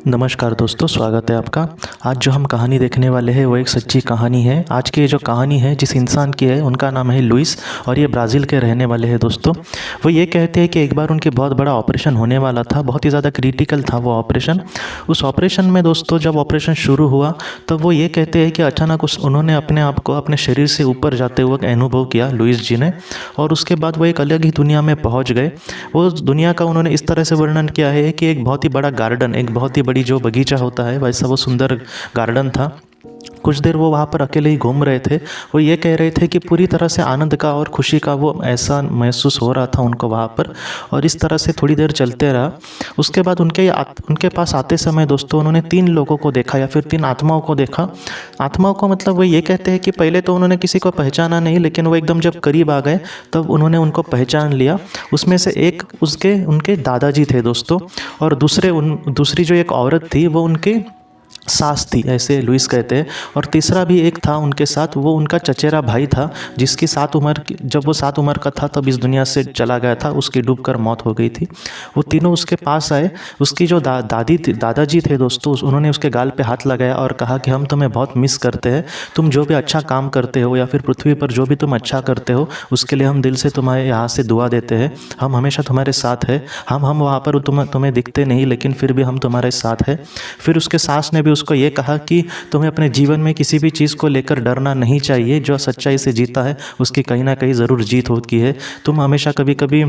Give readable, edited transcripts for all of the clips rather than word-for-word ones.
नमस्कार दोस्तों, स्वागत है आपका। आज जो हम कहानी देखने वाले हैं वो एक सच्ची कहानी है। आज की जो कहानी है जिस इंसान की है उनका नाम है लुइस और ये ब्राज़ील के रहने वाले हैं दोस्तों। वो ये कहते हैं कि एक बार उनके बहुत बड़ा ऑपरेशन होने वाला था, बहुत ही ज़्यादा क्रिटिकल था वो ऑपरेशन। उस ऑपरेशन में दोस्तों जब ऑपरेशन शुरू हुआ तब वो ये कहते हैं कि अचानक उन्होंने अपने आप को अपने शरीर से ऊपर जाते हुए अनुभव किया लुइस जी ने, और उसके बाद वो एक अलग ही दुनिया में पहुँच गए। वो दुनिया का उन्होंने इस तरह से वर्णन किया है कि एक बहुत ही बड़ा गार्डन, एक बहुत ही बड़ी जो बगीचा होता है वैसा वो सुंदर गार्डन था। कुछ देर वो वहाँ पर अकेले ही घूम रहे थे। वो ये कह रहे थे कि पूरी तरह से आनंद का और खुशी का वो ऐसा महसूस हो रहा था उनको वहाँ पर, और इस तरह से थोड़ी देर चलते रहा। उसके बाद उनके पास आते समय दोस्तों उन्होंने 3 लोगों को देखा, या फिर 3 आत्माओं को देखा। आत्माओं को मतलब वो ये कहते हैं कि पहले तो उन्होंने किसी को पहचाना नहीं, लेकिन वो एकदम जब करीब आ गए तब उन्होंने उनको पहचान लिया। उसमें से एक उनके दादाजी थे दोस्तों, और दूसरी जो एक औरत थी वो उनके सास थी, ऐसे लुइस कहते हैं। और तीसरा भी एक था उनके साथ, वो उनका चचेरा भाई था जिसकी जब वो 7 उम्र का था तब इस दुनिया से चला गया था, उसकी डूबकर मौत हो गई थी। वो तीनों उसके पास आए। उसकी जो दादाजी थे दोस्तों, उन्होंने उसके गाल पे हाथ लगाया और कहा कि हम तुम्हें बहुत मिस करते हैं। तुम जो भी अच्छा काम करते हो या फिर पृथ्वी पर जो भी तुम अच्छा करते हो उसके लिए हम दिल से तुम्हारे यहाँ से दुआ देते हैं। हम हमेशा तुम्हारे साथ है। हम वहाँ पर तुम्हें दिखते नहीं, लेकिन फिर भी हम तुम्हारे साथ है। फिर उसके सास ने भी उसको ये कहा कि तुम्हें अपने जीवन में किसी भी चीज़ को लेकर डरना नहीं चाहिए। जो सच्चाई से जीता है उसकी कहीं ना कहीं ज़रूर जीत होती है। तुम हमेशा कभी कभी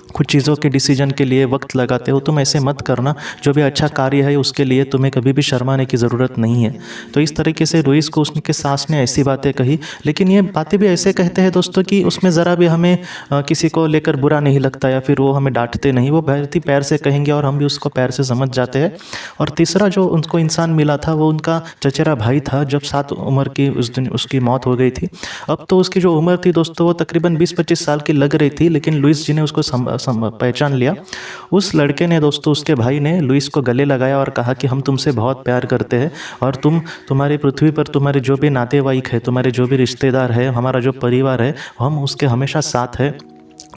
कुछ चीज़ों के डिसीजन के लिए वक्त लगाते हो, तुम ऐसे मत करना। जो भी अच्छा कार्य है उसके लिए तुम्हें कभी भी शर्माने की ज़रूरत नहीं है। तो इस तरीके से लुइस को उसके सास ने ऐसी बातें कही, लेकिन ये बातें भी ऐसे कहते हैं दोस्तों कि उसमें ज़रा भी हमें किसी को लेकर बुरा नहीं लगता, या फिर वो हमें डांटते नहीं। वो बहुत ही प्यार से कहेंगे और हम भी उसको प्यार से समझ जाते हैं। और तीसरा जो उनको इंसान मिला था वो उनका चचेरा भाई था। जब 7 उम्र की उस दिन उसकी मौत हो गई थी। अब तो उसकी जो उम्र थी दोस्तों वो तकरीबन 20-25 साल की लग रही थी, लेकिन लुइस जी ने उसको पहचान लिया। उस लड़के ने दोस्तों, उसके भाई ने लुइस को गले लगाया और कहा कि हम तुमसे बहुत प्यार करते हैं, और तुम्हारी पृथ्वी पर तुम्हारे जो भी नातेवाईक है, तुम्हारे जो भी रिश्तेदार है, हमारा जो परिवार है, हम उसके हमेशा साथ है।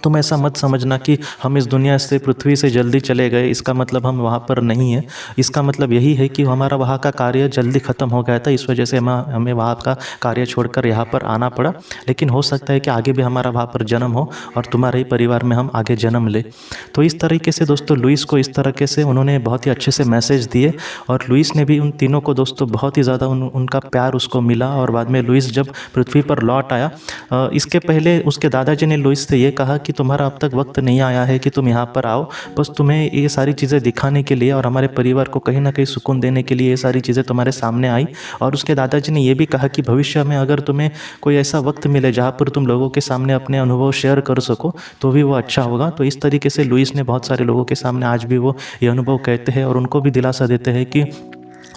तुम ऐसा मत समझना कि हम इस दुनिया से, पृथ्वी से जल्दी चले गए, इसका मतलब हम वहाँ पर नहीं है। इसका मतलब यही है कि हमारा वहाँ का कार्य जल्दी ख़त्म हो गया था, इस वजह से हमें वहाँ का कार्य छोड़कर यहाँ पर आना पड़ा। लेकिन हो सकता है कि आगे भी हमारा वहाँ पर जन्म हो और तुम्हारे ही परिवार में हम आगे जन्म ले। तो इस तरीके से दोस्तों लुइस को इस तरीके से उन्होंने बहुत ही अच्छे से मैसेज दिए, और लुइस ने भी उन तीनों को दोस्तों बहुत ही ज़्यादा उनका प्यार उसको मिला। और बाद में लुइस जब पृथ्वी पर लौट आया, इसके पहले उसके दादाजी ने लुइस से ये कहा कि तुम्हारा अब तक वक्त नहीं आया है कि तुम यहाँ पर आओ, बस तुम्हें ये सारी चीज़ें दिखाने के लिए और हमारे परिवार को कहीं ना कहीं सुकून देने के लिए ये सारी चीज़ें तुम्हारे सामने आई। और उसके दादाजी ने ये भी कहा कि भविष्य में अगर तुम्हें कोई ऐसा वक्त मिले जहाँ पर तुम लोगों के सामने अपने अनुभव शेयर कर सको तो भी वो अच्छा होगा। तो इस तरीके से लुइस ने बहुत सारे लोगों के सामने आज भी वो ये अनुभव कहते हैं और उनको भी दिलासा देते हैं कि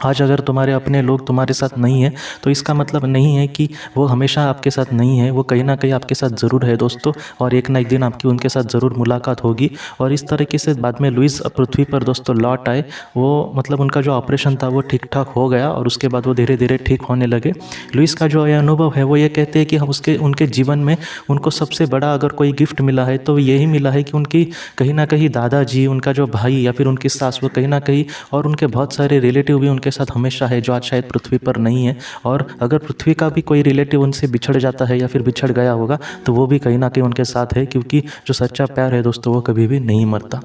आज अगर तुम्हारे अपने लोग तुम्हारे साथ नहीं है तो इसका मतलब नहीं है कि वो हमेशा आपके साथ नहीं है, वो कहीं ना कहीं आपके साथ ज़रूर है दोस्तों, और एक ना एक दिन आपकी उनके साथ ज़रूर मुलाकात होगी। और इस तरीके से बाद में लुइस पृथ्वी पर दोस्तों लौट आए। वो मतलब उनका जो ऑपरेशन था वो ठीक ठाक हो गया, और उसके बाद वो धीरे धीरे ठीक होने लगे। लुइस का जो ये अनुभव है वो ये कहते हैं कि हम उनके जीवन में उनको सबसे बड़ा अगर कोई गिफ्ट मिला है तो यही मिला है कि उनकी कहीं ना कहीं दादाजी, उनका जो भाई या फिर उनकी सास, वो कहीं ना कहीं, और उनके बहुत सारे रिलेटिव भी उनके साथ हमेशा है जो आज शायद पृथ्वी पर नहीं है। और अगर पृथ्वी का भी कोई रिलेटिव उनसे बिछड़ जाता है या फिर बिछड़ गया होगा तो वो भी कहीं ना कहीं उनके साथ है, क्योंकि जो सच्चा प्यार है दोस्तों वो कभी भी नहीं मरता।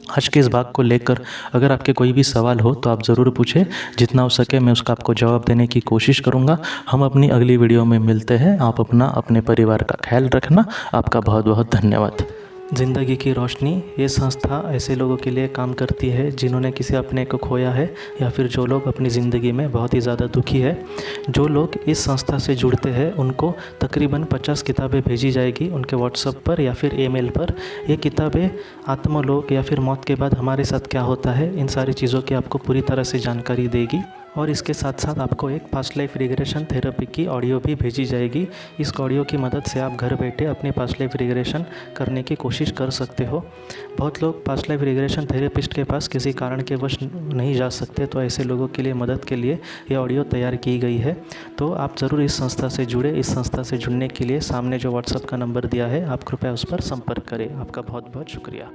आज के इस भाग को लेकर अगर आपके कोई भी सवाल हो तो आप ज़रूर पूछें, जितना हो सके मैं उसका आपको जवाब देने की कोशिश करूँगा। हम अपनी अगली वीडियो में मिलते हैं। आप अपने परिवार का ख्याल रखना। आपका बहुत बहुत धन्यवाद। ज़िंदगी की रोशनी ये संस्था ऐसे लोगों के लिए काम करती है जिन्होंने किसी अपने को खोया है, या फिर जो लोग अपनी ज़िंदगी में बहुत ही ज़्यादा दुखी है। जो लोग इस संस्था से जुड़ते हैं उनको तकरीबन 50 किताबें भेजी जाएगी उनके व्हाट्सएप पर या फिर ईमेल पर। ये किताबें आत्मलोक या फिर मौत के बाद हमारे साथ क्या होता है, इन सारी चीज़ों की आपको पूरी तरह से जानकारी देगी। और इसके साथ साथ आपको एक पास्ट लाइफ रिग्रेशन थेरेपी की ऑडियो भी भेजी जाएगी। इस ऑडियो की मदद से आप घर बैठे अपने पास्ट लाइफ रिग्रेशन करने की कोशिश कर सकते हो। बहुत लोग पास्ट लाइफ रिग्रेशन थेरेपिस्ट के पास किसी कारण के वश नहीं जा सकते, तो ऐसे लोगों के लिए मदद के लिए ये ऑडियो तैयार की गई है। तो आप ज़रूर इस संस्था से जुड़े। इस संस्था से जुड़ने के लिए सामने जो व्हाट्सएप का नंबर दिया है, आप कृपया उस पर संपर्क करें। आपका बहुत बहुत शुक्रिया।